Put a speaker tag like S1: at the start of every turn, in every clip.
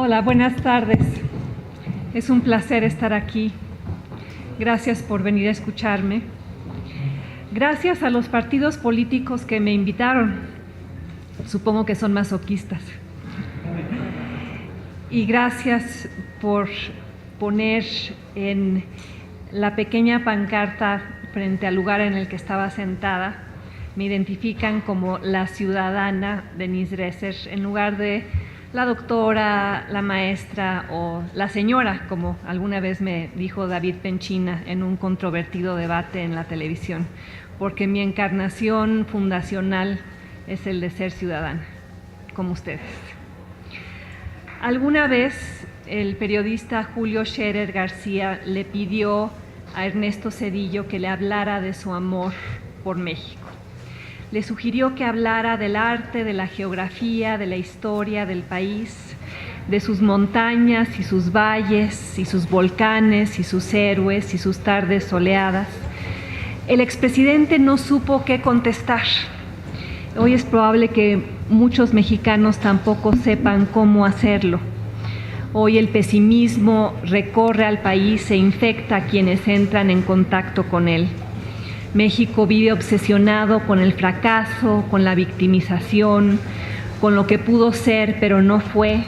S1: Hola, buenas tardes. Es un placer estar aquí. Gracias por venir a escucharme. Gracias a los partidos políticos que me invitaron. Supongo que son masoquistas. Y gracias por poner en la pequeña pancarta frente al lugar en el que estaba sentada. Me identifican como la ciudadana Denise Dresser en lugar de la doctora, la maestra o la señora, como alguna vez me dijo David Penchina en un controvertido debate en la televisión, porque mi encarnación fundacional es el de ser ciudadana, como ustedes. Alguna vez el periodista Julio Scherer García le pidió a Ernesto Zedillo que le hablara de su amor por México. Le sugirió que hablara del arte, de la geografía, de la historia del país, de sus montañas y sus valles y sus volcanes y sus héroes y sus tardes soleadas. El expresidente no supo qué contestar. Hoy es probable que muchos mexicanos tampoco sepan cómo hacerlo. Hoy el pesimismo recorre al país e infecta a quienes entran en contacto con él. México vive obsesionado con el fracaso, con la victimización, con lo que pudo ser pero no fue,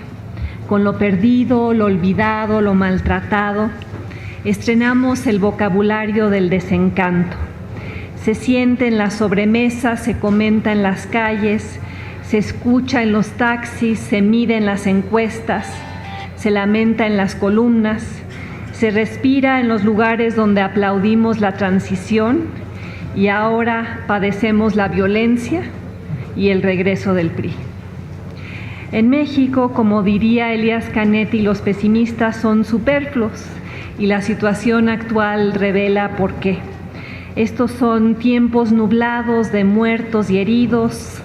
S1: con lo perdido, lo olvidado, lo maltratado. Estrenamos el vocabulario del desencanto. Se siente en las sobremesas, se comenta en las calles, se escucha en los taxis, se mide en las encuestas, se lamenta en las columnas, se respira en los lugares donde aplaudimos la transición. Y ahora padecemos la violencia y el regreso del PRI. En México, como diría Elías Canetti, los pesimistas son superfluos y la situación actual revela por qué. Estos son tiempos nublados de muertos y heridos,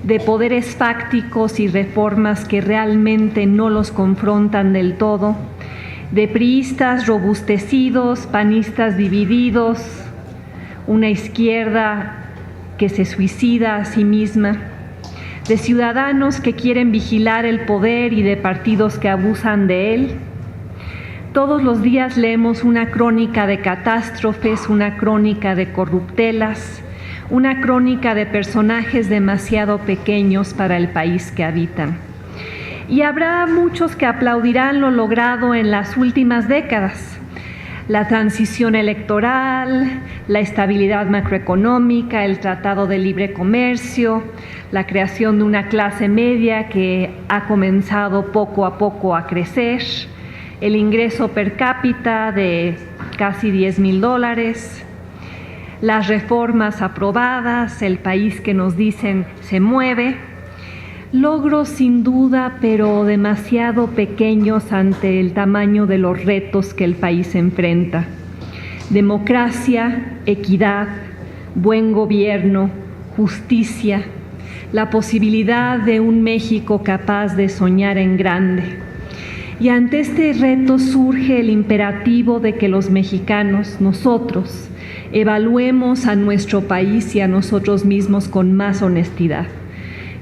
S1: de poderes fácticos y reformas que realmente no los confrontan del todo, de priistas robustecidos, panistas divididos, una izquierda que se suicida a sí misma, de ciudadanos que quieren vigilar el poder y de partidos que abusan de él. Todos los días leemos una crónica de catástrofes, una crónica de corruptelas, una crónica de personajes demasiado pequeños para el país que habitan. Y habrá muchos que aplaudirán lo logrado en las últimas décadas. La transición electoral, la estabilidad macroeconómica, el Tratado de Libre Comercio, la creación de una clase media que ha comenzado poco a poco a crecer, el ingreso per cápita de casi $10,000, las reformas aprobadas, el país que nos dicen se mueve. Logros sin duda, pero demasiado pequeños ante el tamaño de los retos que el país enfrenta. Democracia, equidad, buen gobierno, justicia, la posibilidad de un México capaz de soñar en grande. Y ante este reto surge el imperativo de que los mexicanos, nosotros, evaluemos a nuestro país y a nosotros mismos con más honestidad,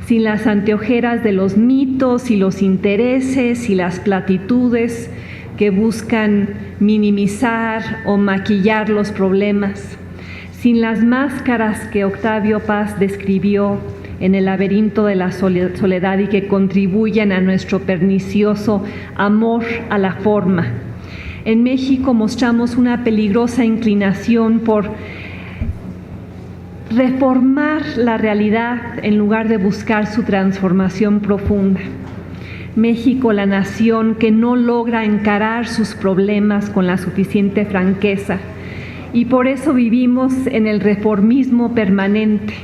S1: sin las anteojeras de los mitos y los intereses y las platitudes que buscan minimizar o maquillar los problemas, sin las máscaras que Octavio Paz describió en El laberinto de la soledad y que contribuyen a nuestro pernicioso amor a la forma. En México mostramos una peligrosa inclinación por reformar la realidad en lugar de buscar su transformación profunda. México, la nación que no logra encarar sus problemas con la suficiente franqueza, y por eso vivimos en el reformismo permanente.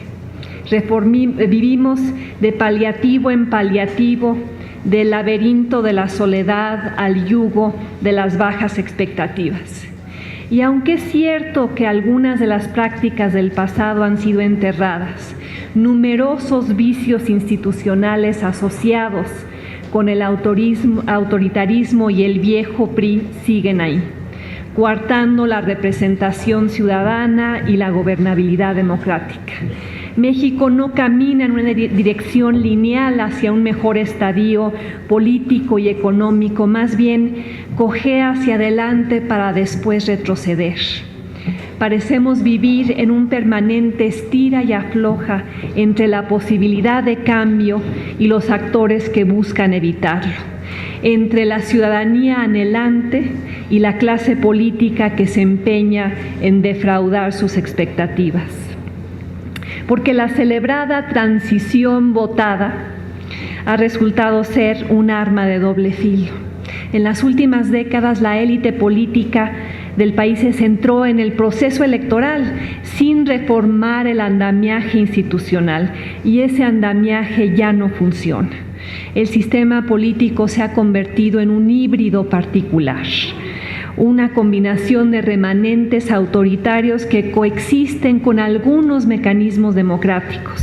S1: Vivimos de paliativo en paliativo, del laberinto de la soledad al yugo de las bajas expectativas. Y aunque es cierto que algunas de las prácticas del pasado han sido enterradas, numerosos vicios institucionales asociados con el autoritarismo y el viejo PRI siguen ahí. coartando la representación ciudadana y la gobernabilidad democrática. México no camina en una dirección lineal hacia un mejor estadio político y económico, más bien cojea hacia adelante para después retroceder. Parecemos vivir en un permanente estira y afloja entre la posibilidad de cambio y los actores que buscan evitarlo, entre la ciudadanía anhelante y la clase política que se empeña en defraudar sus expectativas. Porque la celebrada transición votada ha resultado ser un arma de doble filo. En las últimas décadas, la élite política del país se centró en el proceso electoral sin reformar el andamiaje institucional, y ese andamiaje ya no funciona. El sistema político se ha convertido en un híbrido particular, una combinación de remanentes autoritarios que coexisten con algunos mecanismos democráticos.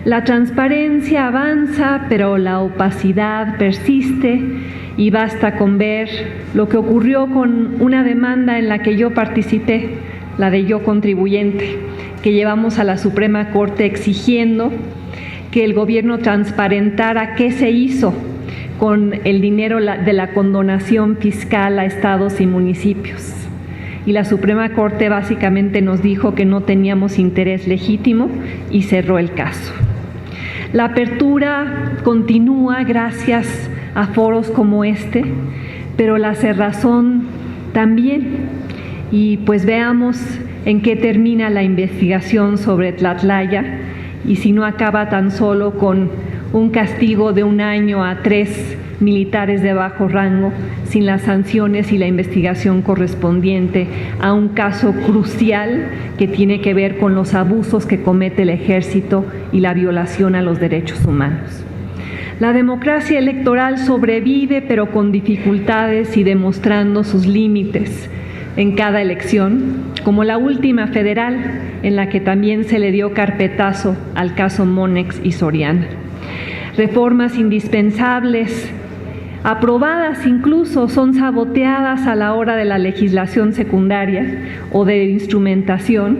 S1: La transparencia avanza, pero la opacidad persiste, y basta con ver lo que ocurrió con una demanda en la que yo participé, la de Yo Contribuyente, que llevamos a la Suprema Corte exigiendo que el gobierno transparentara qué se hizo con el dinero de la condonación fiscal a estados y municipios. Y la Suprema Corte básicamente nos dijo que no teníamos interés legítimo y cerró el caso. La apertura continúa gracias a foros como este, pero la cerrazón también. Y pues veamos en qué termina la investigación sobre Tlatlaya, y si no acaba tan solo con un castigo de 1 año a 3 militares de bajo rango, sin las sanciones y la investigación correspondiente a un caso crucial que tiene que ver con los abusos que comete el ejército y la violación a los derechos humanos. La democracia electoral sobrevive, pero con dificultades y demostrando sus límites en cada elección, como la última federal, en la que también se le dio carpetazo al caso Monex y Soriana. Reformas indispensables, aprobadas incluso, son saboteadas a la hora de la legislación secundaria o de instrumentación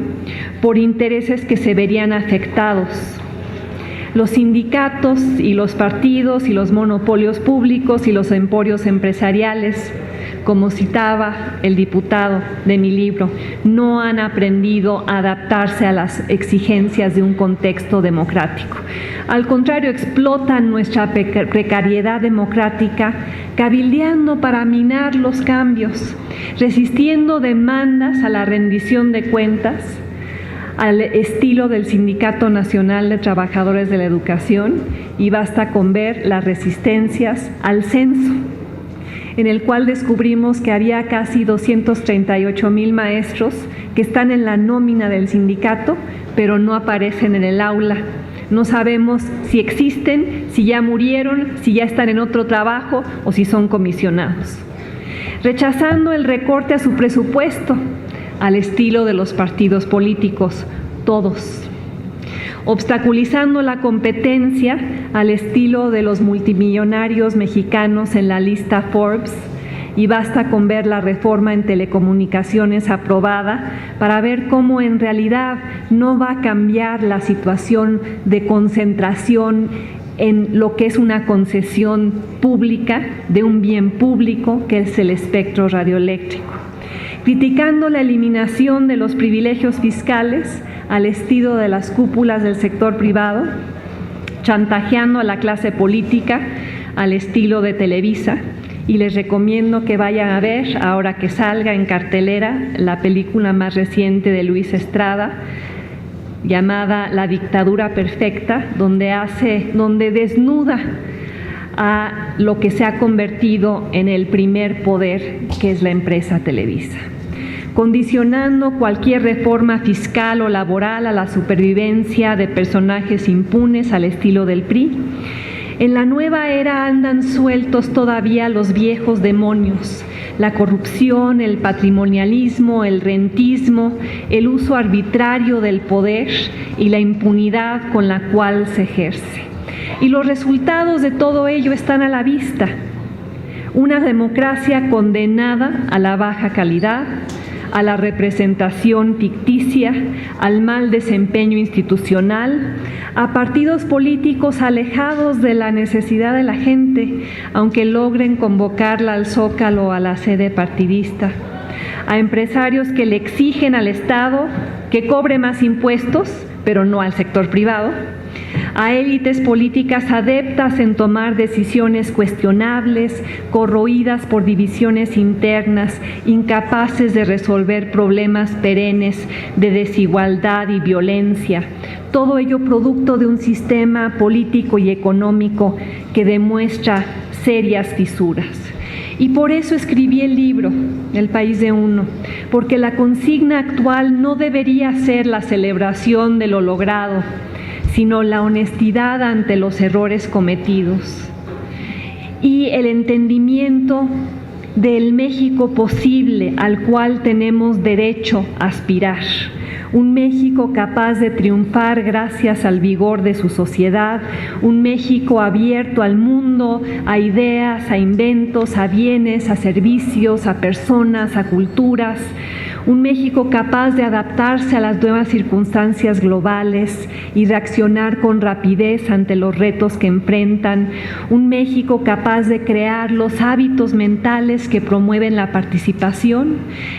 S1: por intereses que se verían afectados. Los sindicatos y los partidos y los monopolios públicos y los emporios empresariales, como citaba el diputado de mi libro, no han aprendido a adaptarse a las exigencias de un contexto democrático. Al contrario, explotan nuestra precariedad democrática, cabildeando para minar los cambios, resistiendo demandas a la rendición de cuentas, al estilo del Sindicato Nacional de Trabajadores de la Educación, y basta con ver las resistencias al censo, en el cual descubrimos que había casi 238,000 maestros que están en la nómina del sindicato, pero no aparecen en el aula. No sabemos si existen, si ya murieron, si ya están en otro trabajo o si son comisionados. Rechazando el recorte a su presupuesto, al estilo de los partidos políticos, todos. Obstaculizando la competencia al estilo de los multimillonarios mexicanos en la lista Forbes, y basta con ver la reforma en telecomunicaciones aprobada para ver cómo en realidad no va a cambiar la situación de concentración en lo que es una concesión pública de un bien público que es el espectro radioeléctrico. Criticando la eliminación de los privilegios fiscales al estilo de las cúpulas del sector privado, chantajeando a la clase política al estilo de Televisa, y les recomiendo que vayan a ver, ahora que salga en cartelera, la película más reciente de Luis Estrada, llamada La Dictadura Perfecta, donde desnuda a lo que se ha convertido en el primer poder, que es la empresa Televisa, condicionando cualquier reforma fiscal o laboral a la supervivencia de personajes impunes al estilo del PRI. En la nueva era andan sueltos todavía los viejos demonios: la corrupción, el patrimonialismo, el rentismo, el uso arbitrario del poder y la impunidad con la cual se ejerce. Y los resultados de todo ello están a la vista. Una democracia condenada a la baja calidad, a la representación ficticia, al mal desempeño institucional, a partidos políticos alejados de la necesidad de la gente, aunque logren convocarla al Zócalo o a la sede partidista, a empresarios que le exigen al Estado que cobre más impuestos, pero no al sector privado, a élites políticas adeptas en tomar decisiones cuestionables, corroídas por divisiones internas, incapaces de resolver problemas perennes de desigualdad y violencia. Todo ello producto de un sistema político y económico que demuestra serias fisuras. Y por eso escribí el libro, El País de Uno, porque la consigna actual no debería ser la celebración de lo logrado, sino la honestidad ante los errores cometidos y el entendimiento del México posible al cual tenemos derecho a aspirar. Un México capaz de triunfar gracias al vigor de su sociedad, un México abierto al mundo, a ideas, a inventos, a bienes, a servicios, a personas, a culturas, un México capaz de adaptarse a las nuevas circunstancias globales y reaccionar con rapidez ante los retos que enfrentan, un México capaz de crear los hábitos mentales que promueven la participación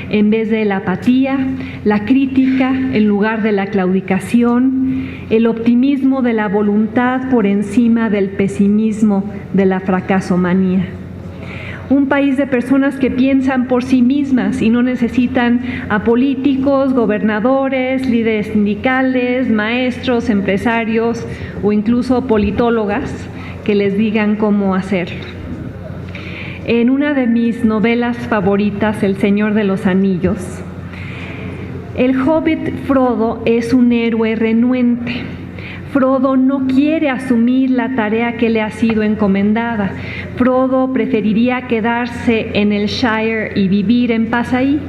S1: en vez de la apatía, la crítica en lugar de la claudicación, el optimismo de la voluntad por encima del pesimismo de la fracasomanía. Un país de personas que piensan por sí mismas y no necesitan a políticos, gobernadores, líderes sindicales, maestros, empresarios o incluso politólogas que les digan cómo hacerlo. En una de mis novelas favoritas, El Señor de los Anillos, el hobbit Frodo es un héroe renuente. Frodo no quiere asumir la tarea que le ha sido encomendada. Frodo preferiría quedarse en el Shire y vivir en paz ahí.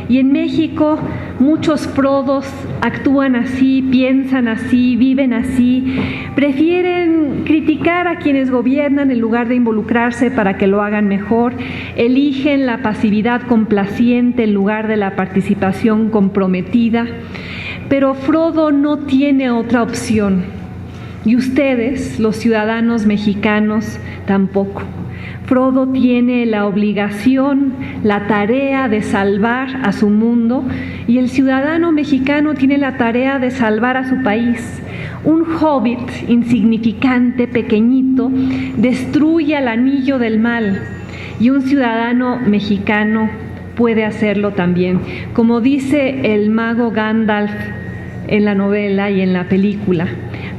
S1: Y en México muchos Frodos actúan así, piensan así, viven así, prefieren criticar a quienes gobiernan en lugar de involucrarse para que lo hagan mejor, eligen la pasividad complaciente en lugar de la participación comprometida. Pero Frodo no tiene otra opción, y ustedes, los ciudadanos mexicanos, tampoco. Frodo tiene la obligación, la tarea de salvar a su mundo, y el ciudadano mexicano tiene la tarea de salvar a su país. Un hobbit insignificante, pequeñito, destruye al anillo del mal, y un ciudadano mexicano puede hacerlo también. Como dice el mago Gandalf en la novela y en la película,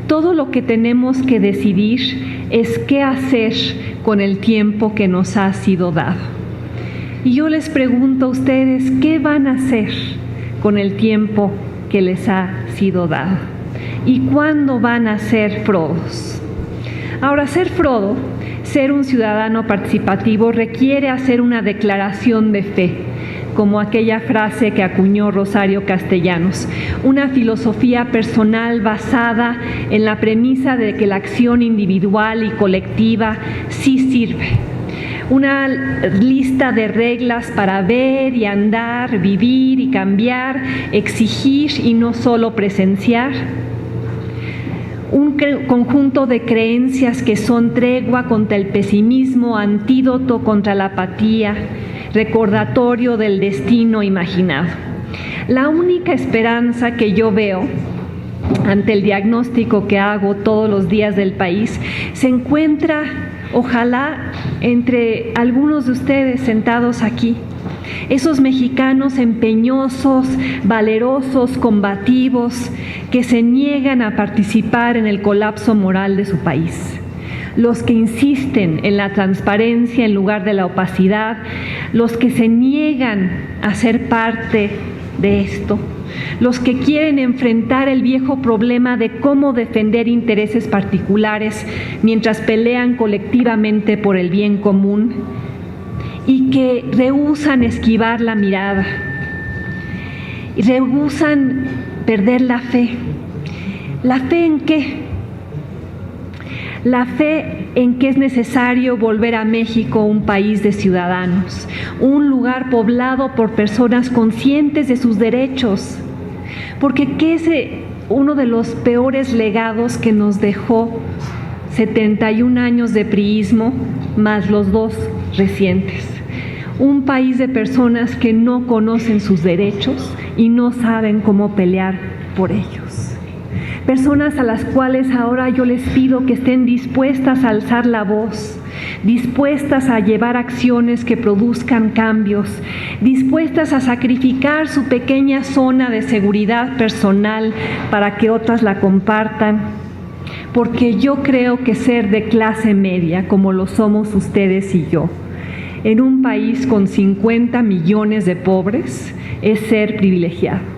S1: todo lo que tenemos que decidir es qué hacer con el tiempo que nos ha sido dado. Y yo les pregunto a ustedes, ¿qué van a hacer con el tiempo que les ha sido dado? ¿Y cuándo van a ser Frodos? Ahora, ser Frodo, ser un ciudadano participativo, requiere hacer una declaración de fe, como aquella frase que acuñó Rosario Castellanos, una filosofía personal basada en la premisa de que la acción individual y colectiva sí sirve. Una lista de reglas para ver y andar, vivir y cambiar, exigir y no solo presenciar. Un conjunto de creencias que son tregua contra el pesimismo, antídoto contra la apatía, recordatorio del destino imaginado. La única esperanza que yo veo ante el diagnóstico que hago todos los días del país se encuentra, ojalá, entre algunos de ustedes sentados aquí. Esos mexicanos empeñosos, valerosos, combativos, que se niegan a participar en el colapso moral de su país. Los que insisten en la transparencia en lugar de la opacidad, los que se niegan a ser parte de esto, los que quieren enfrentar el viejo problema de cómo defender intereses particulares mientras pelean colectivamente por el bien común, y que rehúsan esquivar la mirada, y rehúsan perder la fe. ¿La fe en qué? La fe en que es necesario volver a México un país de ciudadanos, un lugar poblado por personas conscientes de sus derechos, porque ¿qué es uno de los peores legados que nos dejó 71 años de priismo más los 2 recientes? Un país de personas que no conocen sus derechos y no saben cómo pelear por ellos. Personas a las cuales ahora yo les pido que estén dispuestas a alzar la voz, dispuestas a llevar acciones que produzcan cambios, dispuestas a sacrificar su pequeña zona de seguridad personal para que otras la compartan, porque yo creo que ser de clase media, como lo somos ustedes y yo, en un país con 50 millones de pobres, es ser privilegiado.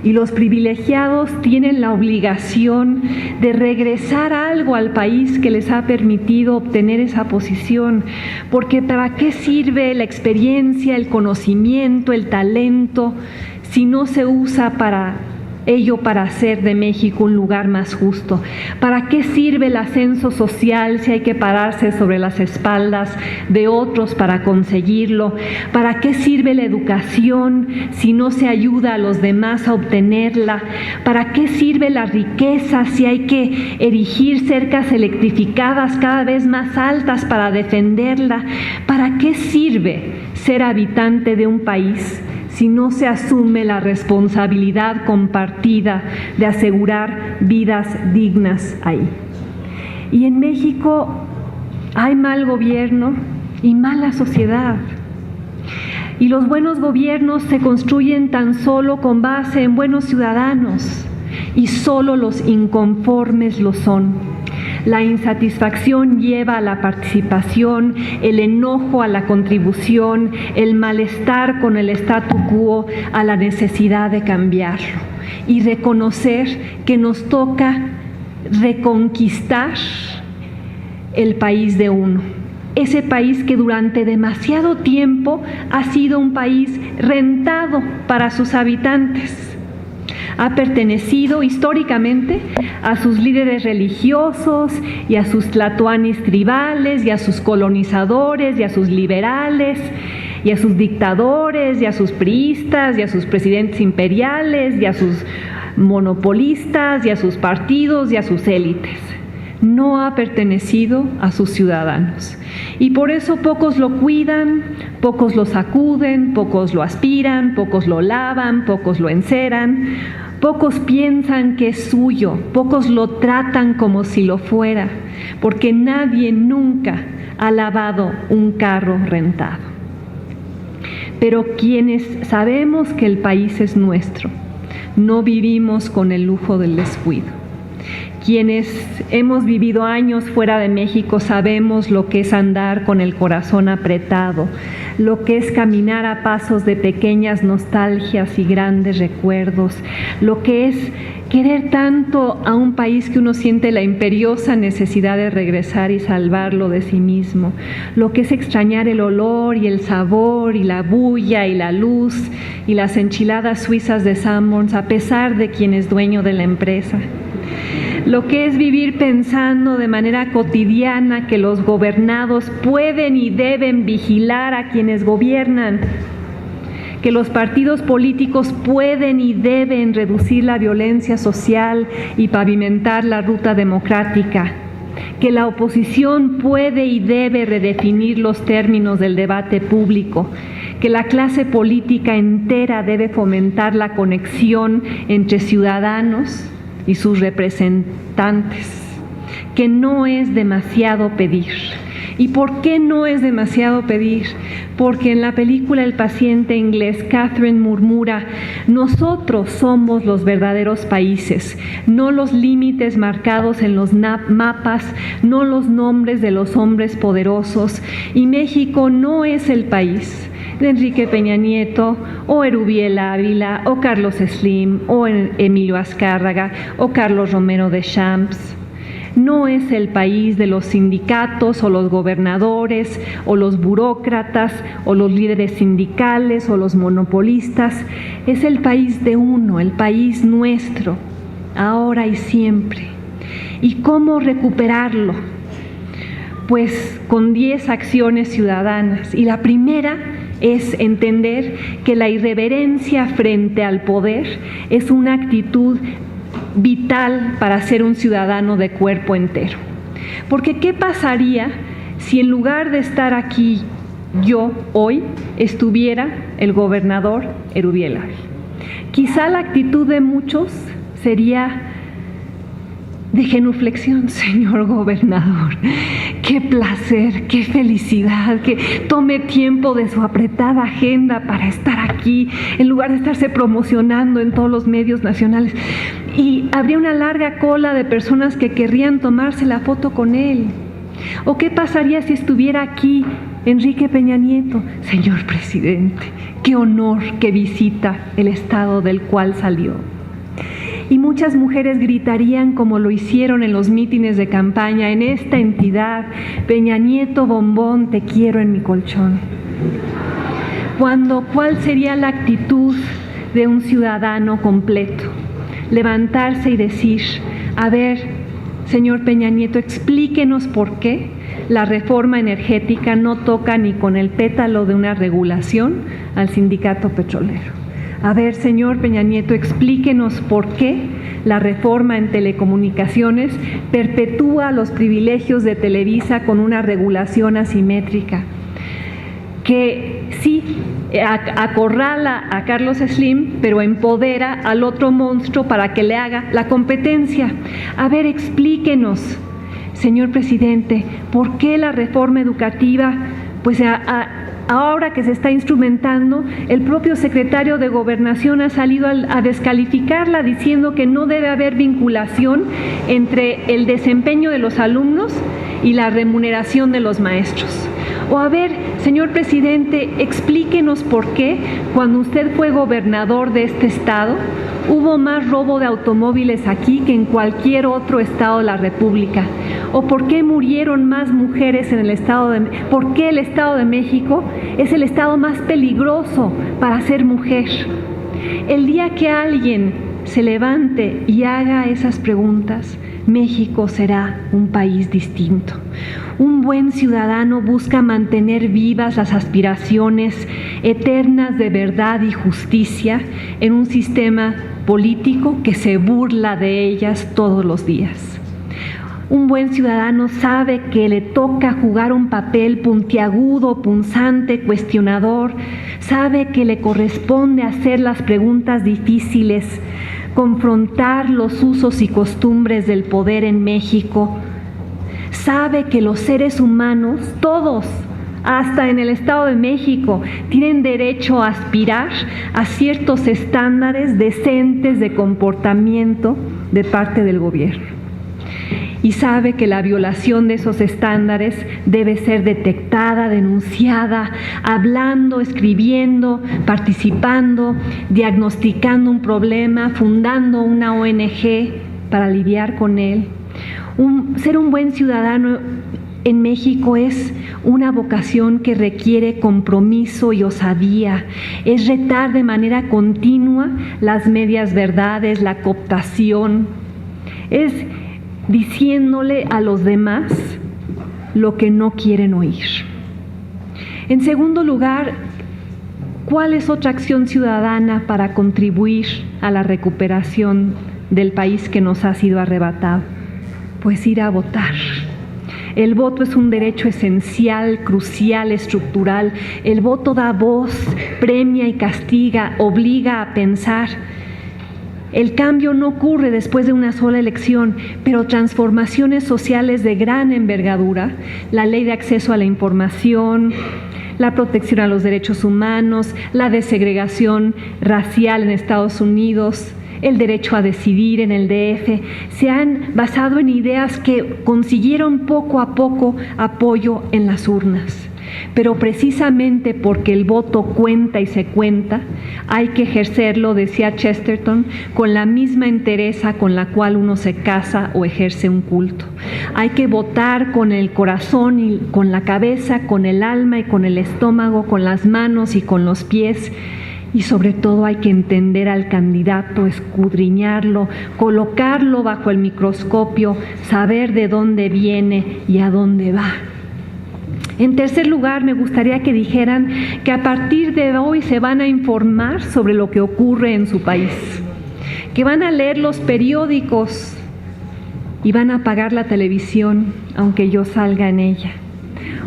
S1: Y los privilegiados tienen la obligación de regresar algo al país que les ha permitido obtener esa posición, porque ¿para qué sirve la experiencia, el conocimiento, el talento, si no se usa para hacer de México un lugar más justo? ¿Para qué sirve el ascenso social si hay que pararse sobre las espaldas de otros para conseguirlo? ¿Para qué sirve la educación si no se ayuda a los demás a obtenerla? ¿Para qué sirve la riqueza si hay que erigir cercas electrificadas cada vez más altas para defenderla? ¿Para qué sirve ser habitante de un país si no se asume la responsabilidad compartida de asegurar vidas dignas ahí? Y en México hay mal gobierno y mala sociedad. Y los buenos gobiernos se construyen tan solo con base en buenos ciudadanos, y solo los inconformes lo son. La insatisfacción lleva a la participación, el enojo a la contribución, el malestar con el statu quo a la necesidad de cambiarlo y reconocer que nos toca reconquistar el país de uno. Ese país que durante demasiado tiempo ha sido un país rentado para sus habitantes. Ha pertenecido históricamente a sus líderes religiosos y a sus tlatoanis tribales y a sus colonizadores y a sus liberales y a sus dictadores y a sus priistas y a sus presidentes imperiales y a sus monopolistas y a sus partidos y a sus élites. No ha pertenecido a sus ciudadanos. Y por eso pocos lo cuidan, pocos lo sacuden, pocos lo aspiran, pocos lo lavan, pocos lo enceran, pocos piensan que es suyo, pocos lo tratan como si lo fuera, porque nadie nunca ha lavado un carro rentado. Pero quienes sabemos que el país es nuestro, no vivimos con el lujo del descuido. Quienes hemos vivido años fuera de México sabemos lo que es andar con el corazón apretado, lo que es caminar a pasos de pequeñas nostalgias y grandes recuerdos, lo que es querer tanto a un país que uno siente la imperiosa necesidad de regresar y salvarlo de sí mismo, lo que es extrañar el olor y el sabor y la bulla y la luz y las enchiladas suizas de Sanborns a pesar de quien es dueño de la empresa. Lo que es vivir pensando de manera cotidiana que los gobernados pueden y deben vigilar a quienes gobiernan, que los partidos políticos pueden y deben reducir la violencia social y pavimentar la ruta democrática, que la oposición puede y debe redefinir los términos del debate público, que la clase política entera debe fomentar la conexión entre ciudadanos y sus representantes, que no es demasiado pedir. ¿Y por qué no es demasiado pedir? Porque en la película El paciente inglés, Catherine murmura: nosotros somos los verdaderos países, no los límites marcados en los mapas, no los nombres de los hombres poderosos, y México no es el país de Enrique Peña Nieto, o Erubiel Ávila, o Carlos Slim, o Emilio Azcárraga, o Carlos Romero de Champs. No es el país de los sindicatos o los gobernadores o los burócratas o los líderes sindicales o los monopolistas. Es el país de uno, el país nuestro, ahora y siempre. ¿Y cómo recuperarlo? pues con 10 acciones ciudadanas. Y la primera es entender que la irreverencia frente al poder es una actitud vital para ser un ciudadano de cuerpo entero. Porque ¿qué pasaría si en lugar de estar aquí yo hoy estuviera el gobernador Erubiel Ávila? Quizá la actitud de muchos sería de genuflexión: señor gobernador, qué placer, qué felicidad, que tome tiempo de su apretada agenda para estar aquí, en lugar de estarse promocionando en todos los medios nacionales. Y habría una larga cola de personas que querrían tomarse la foto con él. ¿O qué pasaría si estuviera aquí Enrique Peña Nieto? Señor presidente, qué honor que visita el estado del cual salió. Y muchas mujeres gritarían como lo hicieron en los mítines de campaña en esta entidad: Peña Nieto bombón, te quiero en mi colchón. ¿Cuál sería la actitud de un ciudadano completo? Levantarse y decir: a ver, señor Peña Nieto, explíquenos por qué la reforma energética no toca ni con el pétalo de una regulación al sindicato petrolero. A ver, señor Peña Nieto, explíquenos por qué la reforma en telecomunicaciones perpetúa los privilegios de Televisa con una regulación asimétrica, que sí acorrala a Carlos Slim, pero empodera al otro monstruo para que le haga la competencia. A ver, explíquenos, señor presidente, por qué la reforma educativa, pues ahora que se está instrumentando, el propio secretario de Gobernación ha salido a descalificarla, diciendo que no debe haber vinculación entre el desempeño de los alumnos y la remuneración de los maestros. O a ver, señor presidente, explíquenos por qué, cuando usted fue gobernador de este estado, hubo más robo de automóviles aquí que en cualquier otro estado de la República. ¿O por qué murieron más mujeres en el estado de México? ¿Por qué el estado de México es el estado más peligroso para ser mujer? El día que alguien se levante y haga esas preguntas, México será un país distinto. Un buen ciudadano busca mantener vivas las aspiraciones eternas de verdad y justicia en un sistema político que se burla de ellas todos los días. Un buen ciudadano sabe que le toca jugar un papel puntiagudo, punzante, cuestionador, sabe que le corresponde hacer las preguntas difíciles, confrontar los usos y costumbres del poder en México, sabe que los seres humanos, todos, hasta en el Estado de México, tienen derecho a aspirar a ciertos estándares decentes de comportamiento de parte del gobierno. Y sabe que la violación de esos estándares debe ser detectada, denunciada, hablando, escribiendo, participando, diagnosticando un problema, fundando una ONG para lidiar con él. Ser un buen ciudadano en México es una vocación que requiere compromiso y osadía, es retar de manera continua las medias verdades, la cooptación, es diciéndole a los demás lo que no quieren oír. En segundo lugar, ¿cuál es otra acción ciudadana para contribuir a la recuperación del país que nos ha sido arrebatado? Pues ir a votar. El voto es un derecho esencial, crucial, estructural. El voto da voz, premia y castiga, obliga a pensar. El cambio no ocurre después de una sola elección, pero transformaciones sociales de gran envergadura, la ley de acceso a la información, la protección a los derechos humanos, la desegregación racial en Estados Unidos, el derecho a decidir en el DF, se han basado en ideas que consiguieron poco a poco apoyo en las urnas. Pero precisamente porque el voto cuenta y se cuenta, hay que ejercerlo, decía Chesterton, con la misma entereza con la cual uno se casa o ejerce un culto. Hay que votar con el corazón y con la cabeza, con el alma y con el estómago, con las manos y con los pies, Y sobre todo hay que entender al candidato, escudriñarlo, colocarlo bajo el microscopio, saber de dónde viene y a dónde va. En tercer lugar, me gustaría que dijeran que a partir de hoy se van a informar sobre lo que ocurre en su país, que van a leer los periódicos y van a apagar la televisión, aunque yo salga en ella.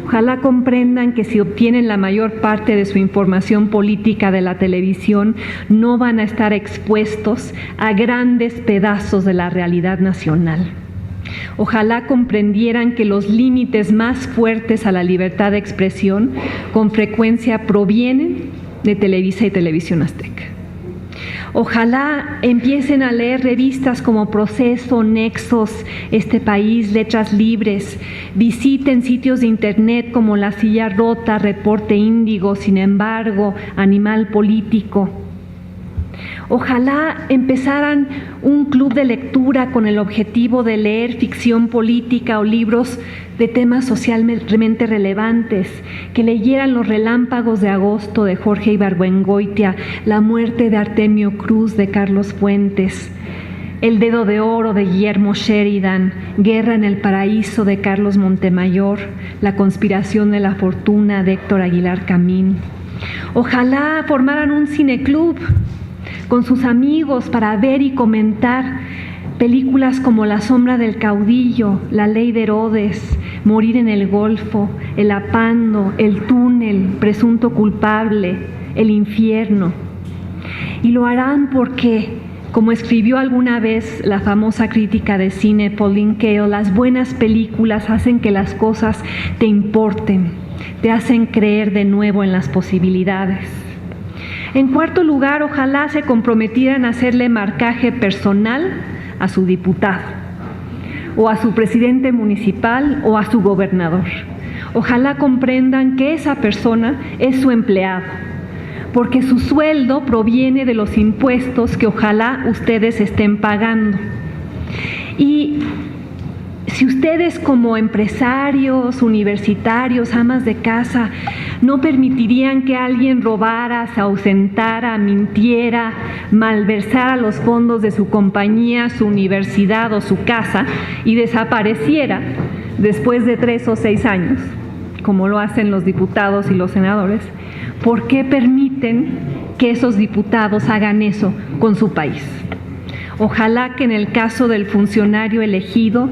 S1: Ojalá comprendan que si obtienen la mayor parte de su información política de la televisión, no van a estar expuestos a grandes pedazos de la realidad nacional. Ojalá comprendieran que los límites más fuertes a la libertad de expresión con frecuencia provienen de Televisa y Televisión Azteca. Ojalá empiecen a leer revistas como Proceso, Nexos, Este País, Letras Libres, visiten sitios de internet como La Silla Rota, Reporte Índigo, Sin embargo, Animal Político. Ojalá empezaran un club de lectura con el objetivo de leer ficción política o libros de temas socialmente relevantes, que leyeran Los Relámpagos de Agosto de Jorge Ibargüengoitia, La muerte de Artemio Cruz de Carlos Fuentes, El dedo de oro de Guillermo Sheridan, Guerra en el paraíso de Carlos Montemayor, La conspiración de la fortuna de Héctor Aguilar Camín. Ojalá formaran un cineclub con sus amigos para ver y comentar películas como La sombra del caudillo, La ley de Herodes, Morir en el Golfo, El apando, El túnel, Presunto culpable, El infierno. Y lo harán porque, como escribió alguna vez la famosa crítica de cine Pauline Kael, las buenas películas hacen que las cosas te importen, te hacen creer de nuevo en las posibilidades. En cuarto lugar, ojalá se comprometieran a hacerle marcaje personal a su diputado, o a su presidente municipal, o a su gobernador. Ojalá comprendan que esa persona es su empleado, porque su sueldo proviene de los impuestos que ojalá ustedes estén pagando. Y si ustedes como empresarios, universitarios, amas de casa, no permitirían que alguien robara, se ausentara, mintiera, malversara los fondos de su compañía, su universidad o su casa y desapareciera después de 3 o 6 años, como lo hacen los diputados y los senadores, ¿por qué permiten que esos diputados hagan eso con su país? Ojalá que en el caso del funcionario elegido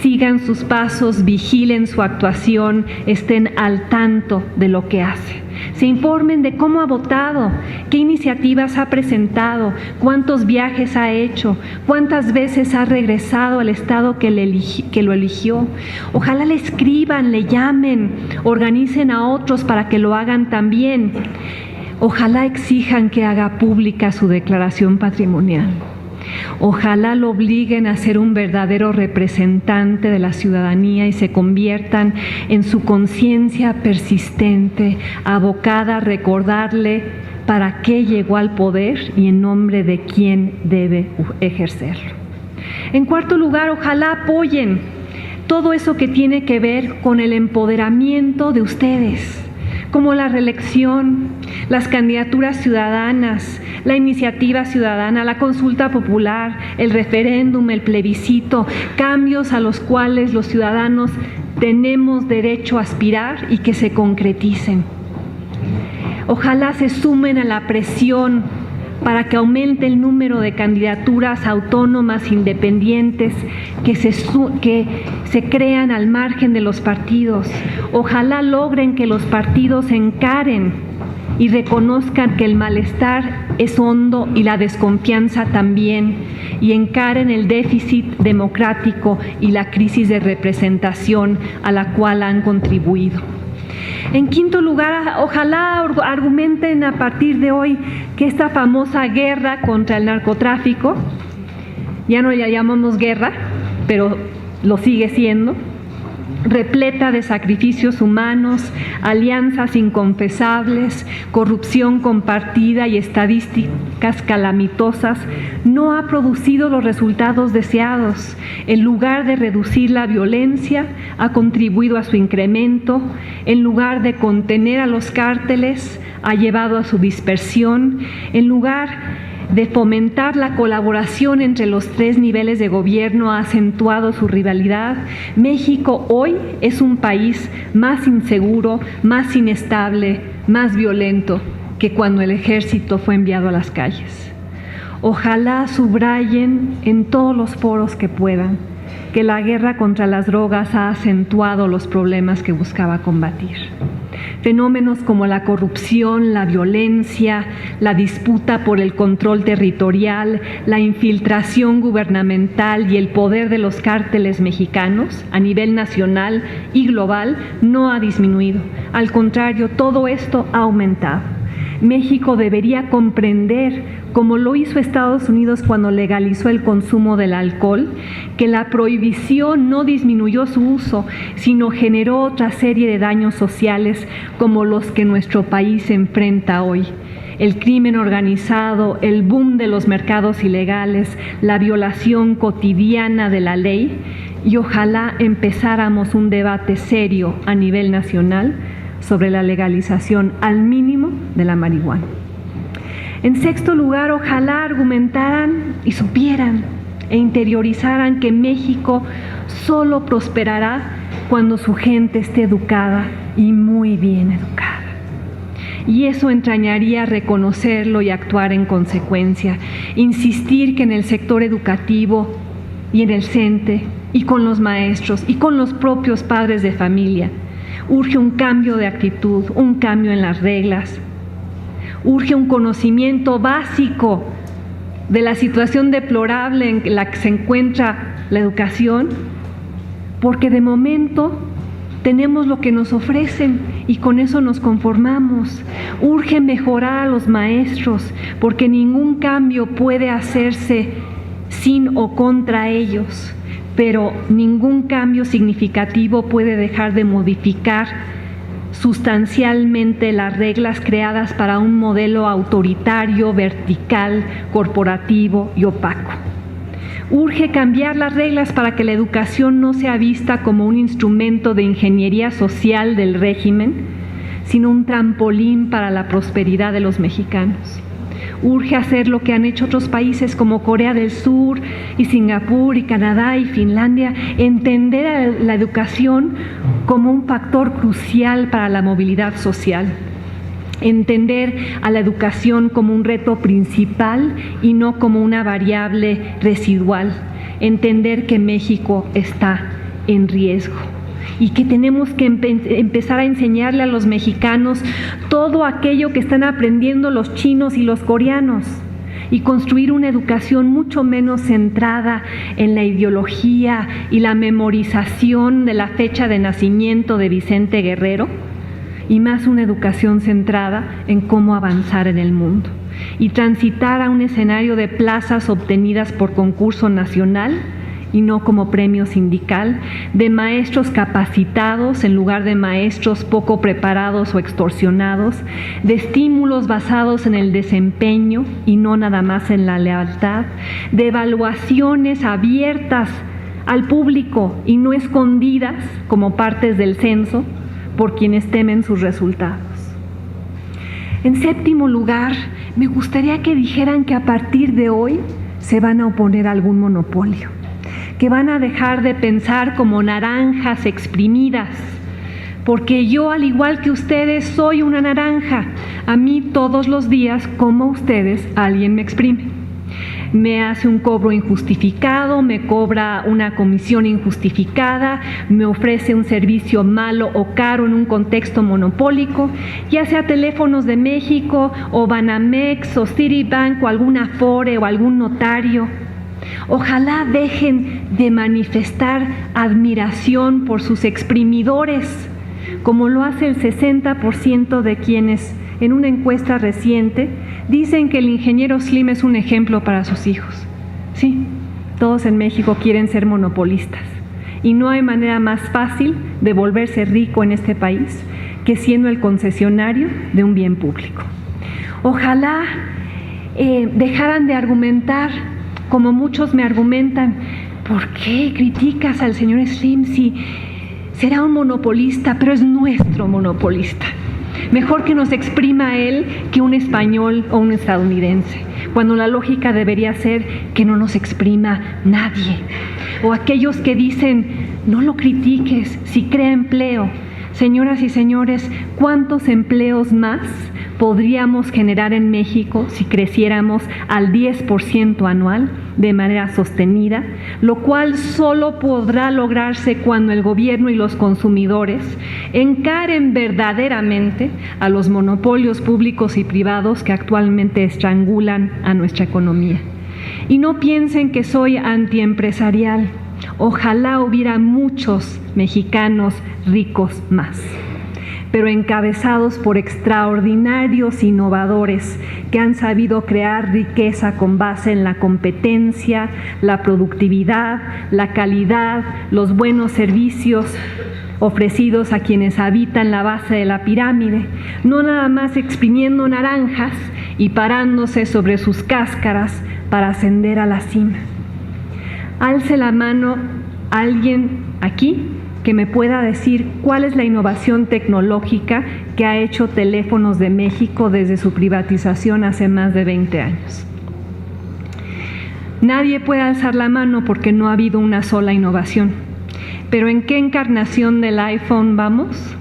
S1: sigan sus pasos, vigilen su actuación, estén al tanto de lo que hace. Se informen de cómo ha votado, qué iniciativas ha presentado, cuántos viajes ha hecho, cuántas veces ha regresado al estado que lo eligió. Ojalá le escriban, le llamen, organicen a otros para que lo hagan también. Ojalá exijan que haga pública su declaración patrimonial. Ojalá lo obliguen a ser un verdadero representante de la ciudadanía y se conviertan en su conciencia persistente, abocada a recordarle para qué llegó al poder y en nombre de quién debe ejercerlo. En cuarto lugar, ojalá apoyen todo eso que tiene que ver con el empoderamiento de ustedes, como la reelección, las candidaturas ciudadanas, la iniciativa ciudadana, la consulta popular, el referéndum, el plebiscito, cambios a los cuales los ciudadanos tenemos derecho a aspirar y que se concreticen. Ojalá se sumen a la presión para que aumente el número de candidaturas autónomas independientes que se crean al margen de los partidos. Ojalá logren que los partidos encaren y reconozcan que el malestar es hondo y la desconfianza también, y encaren el déficit democrático y la crisis de representación a la cual han contribuido. En quinto lugar, ojalá argumenten a partir de hoy que esta famosa guerra contra el narcotráfico, ya no la llamamos guerra, pero lo sigue siendo, repleta de sacrificios humanos, alianzas inconfesables, corrupción compartida y estadística climáticas calamitosas no ha producido los resultados deseados. En lugar de reducir la violencia, ha contribuido a su incremento. En lugar de contener a los cárteles, ha llevado a su dispersión. En lugar de fomentar la colaboración entre los tres niveles de gobierno, ha acentuado su rivalidad. México hoy es un país más inseguro, más inestable, más violento que cuando el ejército fue enviado a las calles. Ojalá subrayen en todos los foros que puedan que la guerra contra las drogas ha acentuado los problemas que buscaba combatir. Fenómenos como la corrupción, la violencia, la disputa por el control territorial, la infiltración gubernamental y el poder de los cárteles mexicanos a nivel nacional y global no ha disminuido. Al contrario, todo esto ha aumentado. México debería comprender, como lo hizo Estados Unidos cuando legalizó el consumo del alcohol, que la prohibición no disminuyó su uso, sino generó otra serie de daños sociales como los que nuestro país enfrenta hoy. El crimen organizado, el boom de los mercados ilegales, la violación cotidiana de la ley, y ojalá empezáramos un debate serio a nivel nacional sobre la legalización al mínimo de la marihuana. En sexto lugar, ojalá argumentaran y supieran e interiorizaran que México solo prosperará cuando su gente esté educada y muy bien educada. Y eso entrañaría reconocerlo y actuar en consecuencia, insistir que en el sector educativo y en el CENTE y con los maestros y con los propios padres de familia urge un cambio de actitud, un cambio en las reglas. Urge un conocimiento básico de la situación deplorable en la que se encuentra la educación, porque de momento tenemos lo que nos ofrecen y con eso nos conformamos. Urge mejorar a los maestros, porque ningún cambio puede hacerse sin o contra ellos, pero ningún cambio significativo puede dejar de modificar sustancialmente las reglas creadas para un modelo autoritario, vertical, corporativo y opaco. Urge cambiar las reglas para que la educación no sea vista como un instrumento de ingeniería social del régimen, sino un trampolín para la prosperidad de los mexicanos. Urge hacer lo que han hecho otros países como Corea del Sur y Singapur y Canadá y Finlandia, entender a la educación como un factor crucial para la movilidad social, entender a la educación como un reto principal y no como una variable residual, entender que México está en riesgo y que tenemos que empezar a enseñarle a los mexicanos todo aquello que están aprendiendo los chinos y los coreanos y construir una educación mucho menos centrada en la ideología y la memorización de la fecha de nacimiento de Vicente Guerrero y más una educación centrada en cómo avanzar en el mundo y transitar a un escenario de plazas obtenidas por concurso nacional y no como premio sindical, de maestros capacitados en lugar de maestros poco preparados o extorsionados, de estímulos basados en el desempeño y no nada más en la lealtad, de evaluaciones abiertas al público y no escondidas como partes del censo por quienes temen sus resultados. En séptimo lugar, me gustaría que dijeran que a partir de hoy se van a oponer a algún monopolio, que van a dejar de pensar como naranjas exprimidas, porque yo, al igual que ustedes, soy una naranja. A mí todos los días, como ustedes, alguien me exprime. Me hace un cobro injustificado, me cobra una comisión injustificada, me ofrece un servicio malo o caro en un contexto monopólico, ya sea Teléfonos de México o Banamex o Citibank o algún Afore o algún notario. Ojalá dejen de manifestar admiración por sus exprimidores, como lo hace el 60% de quienes, en una encuesta reciente, dicen que el ingeniero Slim es un ejemplo para sus hijos. Sí, todos en México quieren ser monopolistas y no hay manera más fácil de volverse rico en este país que siendo el concesionario de un bien público. Ojalá dejaran de argumentar como muchos me argumentan. ¿Por qué criticas al señor Slim si será un monopolista, pero es nuestro monopolista? Mejor que nos exprima él que un español o un estadounidense, cuando la lógica debería ser que no nos exprima nadie. O aquellos que dicen, no lo critiques si crea empleo. Señoras y señores, ¿cuántos empleos más podríamos generar en México si creciéramos al 10% anual de manera sostenida? Lo cual solo podrá lograrse cuando el gobierno y los consumidores encaren verdaderamente a los monopolios públicos y privados que actualmente estrangulan a nuestra economía. Y no piensen que soy antiempresarial. Ojalá hubiera muchos mexicanos ricos más, pero encabezados por extraordinarios innovadores que han sabido crear riqueza con base en la competencia, la productividad, la calidad, los buenos servicios ofrecidos a quienes habitan la base de la pirámide, no nada más exprimiendo naranjas y parándose sobre sus cáscaras para ascender a la cima. Alce la mano alguien aquí que me pueda decir cuál es la innovación tecnológica que ha hecho Teléfonos de México desde su privatización hace más de 20 años. Nadie puede alzar la mano porque no ha habido una sola innovación. ¿Pero en qué encarnación del iPhone vamos?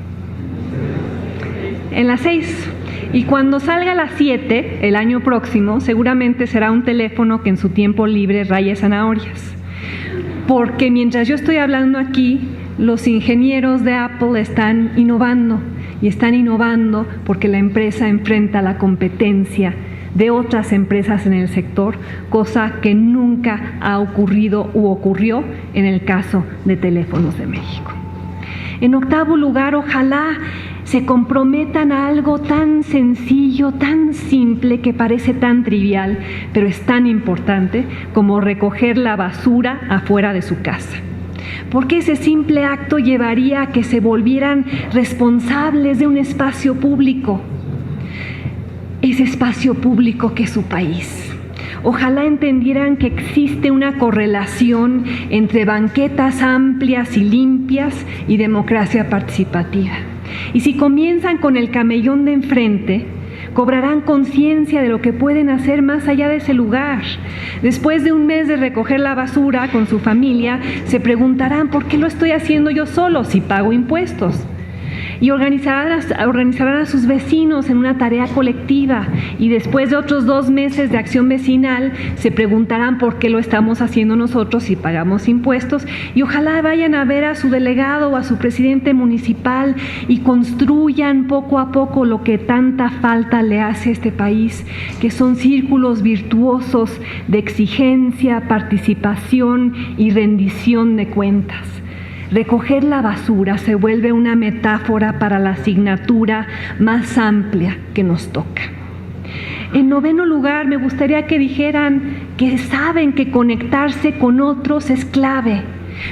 S1: En la 6. Y cuando salga la 7, el año próximo, seguramente será un teléfono que en su tiempo libre raye zanahorias. Porque mientras yo estoy hablando aquí, los ingenieros de Apple están innovando, y están innovando porque la empresa enfrenta la competencia de otras empresas en el sector, cosa que nunca ha ocurrido u ocurrió en el caso de Teléfonos de México. En octavo lugar, ojalá se comprometan a algo tan sencillo, tan simple, que parece tan trivial, pero es tan importante como recoger la basura afuera de su casa. Porque ese simple acto llevaría a que se volvieran responsables de un espacio público, ese espacio público que es su país. Ojalá entendieran que existe una correlación entre banquetas amplias y limpias y democracia participativa. Y si comienzan con el camellón de enfrente, cobrarán conciencia de lo que pueden hacer más allá de ese lugar. Después de un mes de recoger la basura con su familia, se preguntarán ¿por qué lo estoy haciendo yo solo si pago impuestos? Y organizarán a sus vecinos en una tarea colectiva, y después de otros 2 meses de acción vecinal se preguntarán por qué lo estamos haciendo nosotros si pagamos impuestos, y ojalá vayan a ver a su delegado o a su presidente municipal y construyan poco a poco lo que tanta falta le hace a este país, que son círculos virtuosos de exigencia, participación y rendición de cuentas. Recoger la basura se vuelve una metáfora para la asignatura más amplia que nos toca. En noveno lugar, me gustaría que dijeran que saben que conectarse con otros es clave.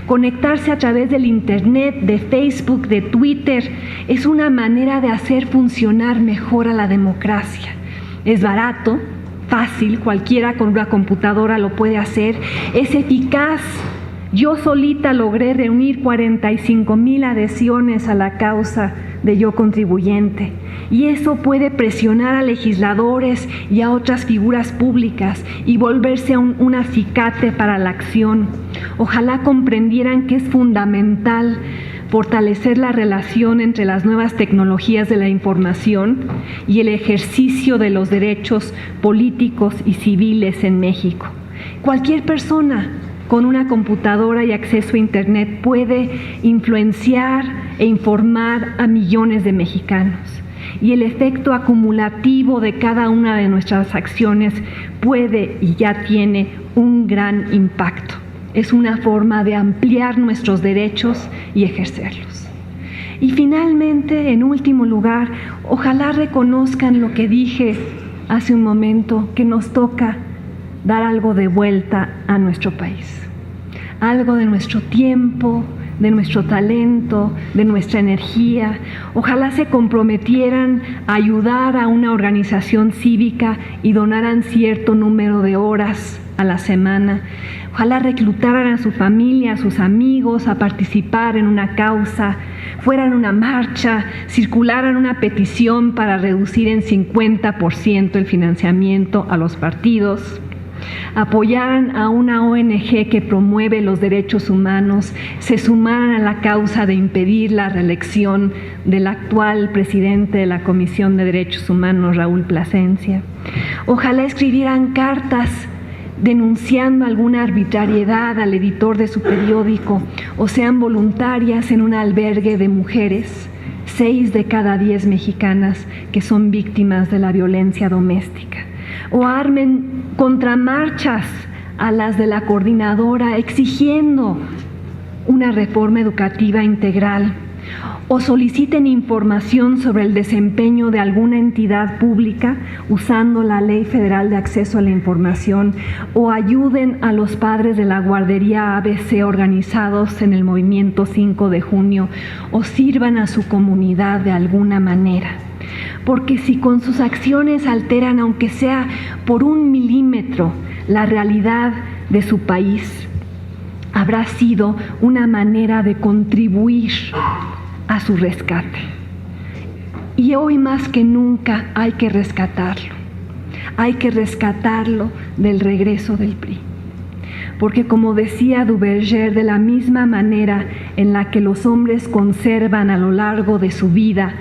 S1: Conectarse a través del Internet, de Facebook, de Twitter, es una manera de hacer funcionar mejor a la democracia. Es barato, fácil, cualquiera con una computadora lo puede hacer, es eficaz. Yo solita logré reunir 45,000 adhesiones a la causa de Yo Contribuyente, y eso puede presionar a legisladores y a otras figuras públicas y volverse un acicate para la acción. Ojalá comprendieran que es fundamental fortalecer la relación entre las nuevas tecnologías de la información y el ejercicio de los derechos políticos y civiles en México. Cualquier persona con una computadora y acceso a Internet puede influenciar e informar a millones de mexicanos. Y el efecto acumulativo de cada una de nuestras acciones puede y ya tiene un gran impacto. Es una forma de ampliar nuestros derechos y ejercerlos. Y finalmente, en último lugar, ojalá reconozcan lo que dije hace un momento, que nos toca dar algo de vuelta a nuestro país. Algo de nuestro tiempo, de nuestro talento, de nuestra energía. Ojalá se comprometieran a ayudar a una organización cívica y donaran cierto número de horas a la semana. Ojalá reclutaran a su familia, a sus amigos a participar en una causa, fueran a una marcha, circularan una petición para reducir en 50% el financiamiento a los partidos, apoyaran a una ONG que promueve los derechos humanos, se sumaran a la causa de impedir la reelección del actual presidente de la Comisión de Derechos Humanos, Raúl Plasencia. Ojalá escribieran cartas denunciando alguna arbitrariedad al editor de su periódico o sean voluntarias en un albergue de mujeres, 6 de cada 10 mexicanas que son víctimas de la violencia doméstica. O armen contramarchas a las de la coordinadora exigiendo una reforma educativa integral, o soliciten información sobre el desempeño de alguna entidad pública usando la Ley Federal de Acceso a la Información, o ayuden a los padres de la guardería ABC organizados en el movimiento 5 de junio, o sirvan a su comunidad de alguna manera. Porque si con sus acciones alteran, aunque sea por 1 milímetro, la realidad de su país, habrá sido una manera de contribuir a su rescate. Y hoy más que nunca hay que rescatarlo. Hay que rescatarlo del regreso del PRI. Porque como decía Duverger, de la misma manera en la que los hombres conservan a lo largo de su vida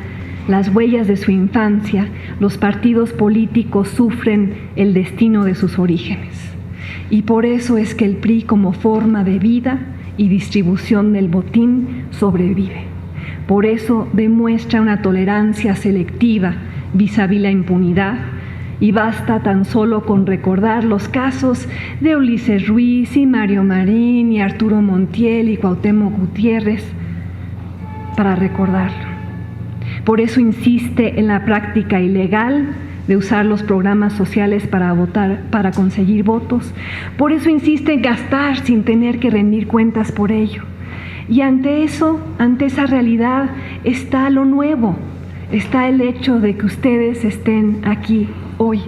S1: las huellas de su infancia, los partidos políticos sufren el destino de sus orígenes. Y por eso es que el PRI, como forma de vida y distribución del botín, sobrevive. Por eso demuestra una tolerancia selectiva vis-a-vis la impunidad, y basta tan solo con recordar los casos de Ulises Ruiz y Mario Marín y Arturo Montiel y Cuauhtémoc Gutiérrez para recordarlo. Por eso insiste en la práctica ilegal de usar los programas sociales para votar, para conseguir votos. Por eso insiste en gastar sin tener que rendir cuentas por ello. Y ante eso, ante esa realidad, está lo nuevo, está el hecho de que ustedes estén aquí hoy.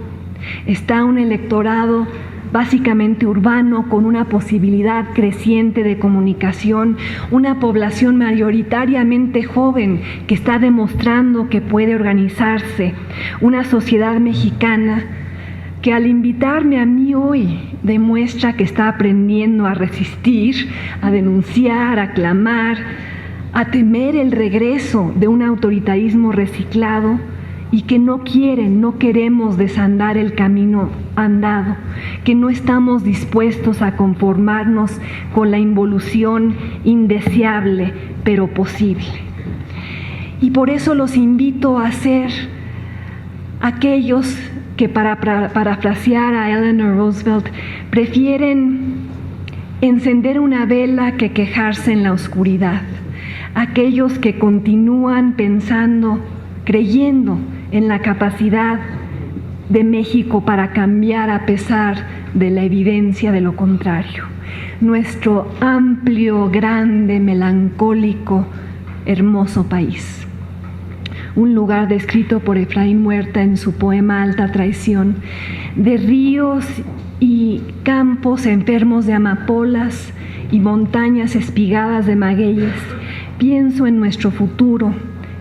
S1: Está un electorado básicamente urbano con una posibilidad creciente de comunicación, una población mayoritariamente joven que está demostrando que puede organizarse, una sociedad mexicana que al invitarme a mí hoy demuestra que está aprendiendo a resistir, a denunciar, a clamar, a temer el regreso de un autoritarismo reciclado y que no queremos desandar el camino andado, que no estamos dispuestos a conformarnos con la involución indeseable pero posible. Y por eso los invito a ser aquellos que, para parafrasear a Eleanor Roosevelt, prefieren encender una vela que quejarse en la oscuridad. Aquellos que continúan pensando, creyendo en la capacidad de México para cambiar a pesar de la evidencia de lo contrario. Nuestro amplio, grande, melancólico, hermoso país. Un lugar descrito por Efraín Huerta en su poema Alta Traición, de ríos y campos enfermos de amapolas y montañas espigadas de magueyes. Pienso en nuestro futuro,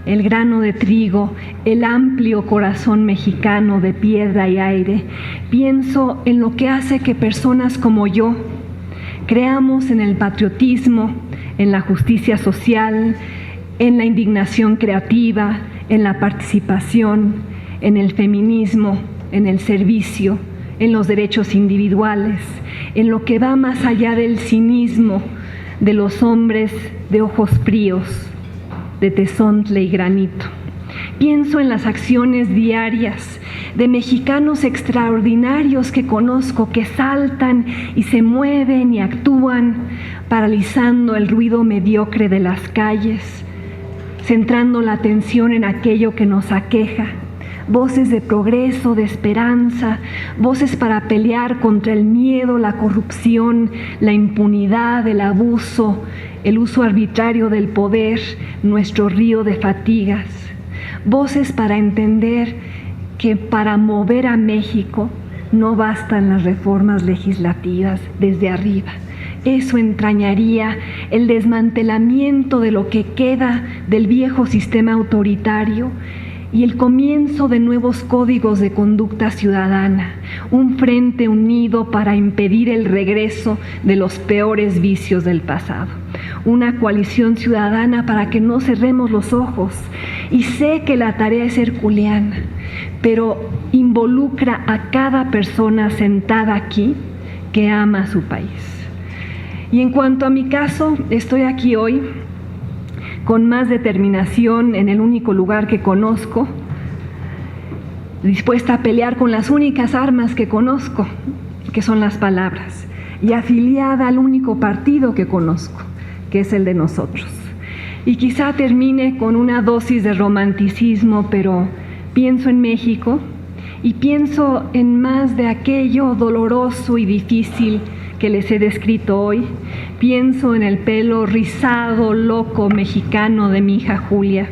S1: el grano de trigo, el amplio corazón mexicano de piedra y aire. Pienso en lo que hace que personas como yo creamos en el patriotismo, en la justicia social, en la indignación creativa, en la participación, en el feminismo, en el servicio, en los derechos individuales, en lo que va más allá del cinismo de los hombres de ojos fríos, de tezontle y granito. Pienso en las acciones diarias de mexicanos extraordinarios que conozco, que saltan y se mueven y actúan, paralizando el ruido mediocre de las calles, centrando la atención en aquello que nos aqueja, voces de progreso, de esperanza, voces para pelear contra el miedo, la corrupción, la impunidad, el abuso, el uso arbitrario del poder, nuestro río de fatigas. Voces para entender que para mover a México no bastan las reformas legislativas desde arriba. Eso entrañaría el desmantelamiento de lo que queda del viejo sistema autoritario y el comienzo de nuevos códigos de conducta ciudadana, un frente unido para impedir el regreso de los peores vicios del pasado, una coalición ciudadana para que no cerremos los ojos. Y sé que la tarea es herculeana, pero involucra a cada persona sentada aquí que ama a su país. Y en cuanto a mi caso, estoy aquí hoy con más determinación en el único lugar que conozco, dispuesta a pelear con las únicas armas que conozco, que son las palabras, y afiliada al único partido que conozco, que es el de nosotros. Y quizá termine con una dosis de romanticismo, pero pienso en México y pienso en más de aquello doloroso y difícil que les he descrito hoy. Pienso en el pelo rizado, loco, mexicano de mi hija Julia.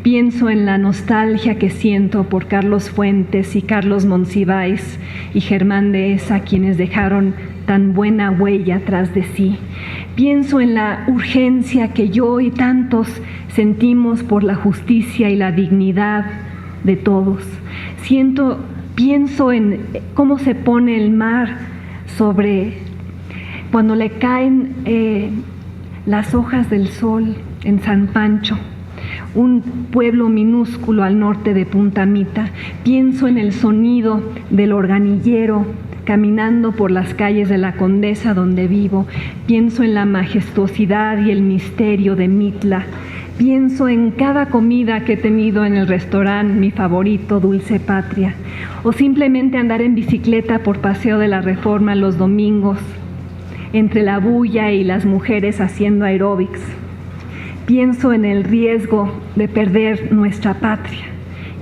S1: Pienso en la nostalgia que siento por Carlos Fuentes y Carlos Monsiváis y Germán Dehesa, quienes dejaron tan buena huella tras de sí. Pienso en la urgencia que yo y tantos sentimos por la justicia y la dignidad de todos. Pienso en cómo se pone el mar cuando le caen las hojas del sol en San Pancho, un pueblo minúsculo al norte de Punta Mita. Pienso en el sonido del organillero caminando por las calles de la Condesa donde vivo. Pienso en la majestuosidad y el misterio de Mitla. Pienso en cada comida que he tenido en el restaurante, mi favorito, Dulce Patria, o simplemente andar en bicicleta por Paseo de la Reforma los domingos, entre la bulla y las mujeres haciendo aeróbics. Pienso en el riesgo de perder nuestra patria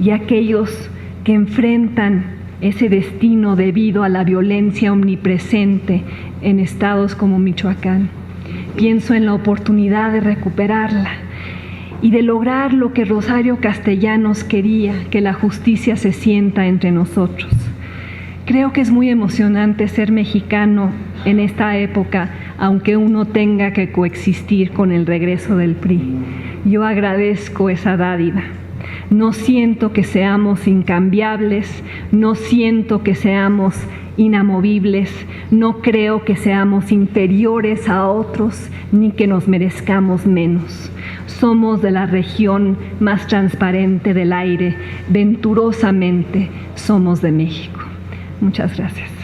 S1: y aquellos que enfrentan ese destino debido a la violencia omnipresente en estados como Michoacán. Pienso en la oportunidad de recuperarla y de lograr lo que Rosario Castellanos quería, que la justicia se sienta entre nosotros. Creo que es muy emocionante ser mexicano en esta época, aunque uno tenga que coexistir con el regreso del PRI. Yo agradezco esa dádiva. No siento que seamos incambiables, no siento que seamos inamovibles, no creo que seamos inferiores a otros, ni que nos merezcamos menos. Somos de la región más transparente del aire, venturosamente somos de México. Muchas gracias.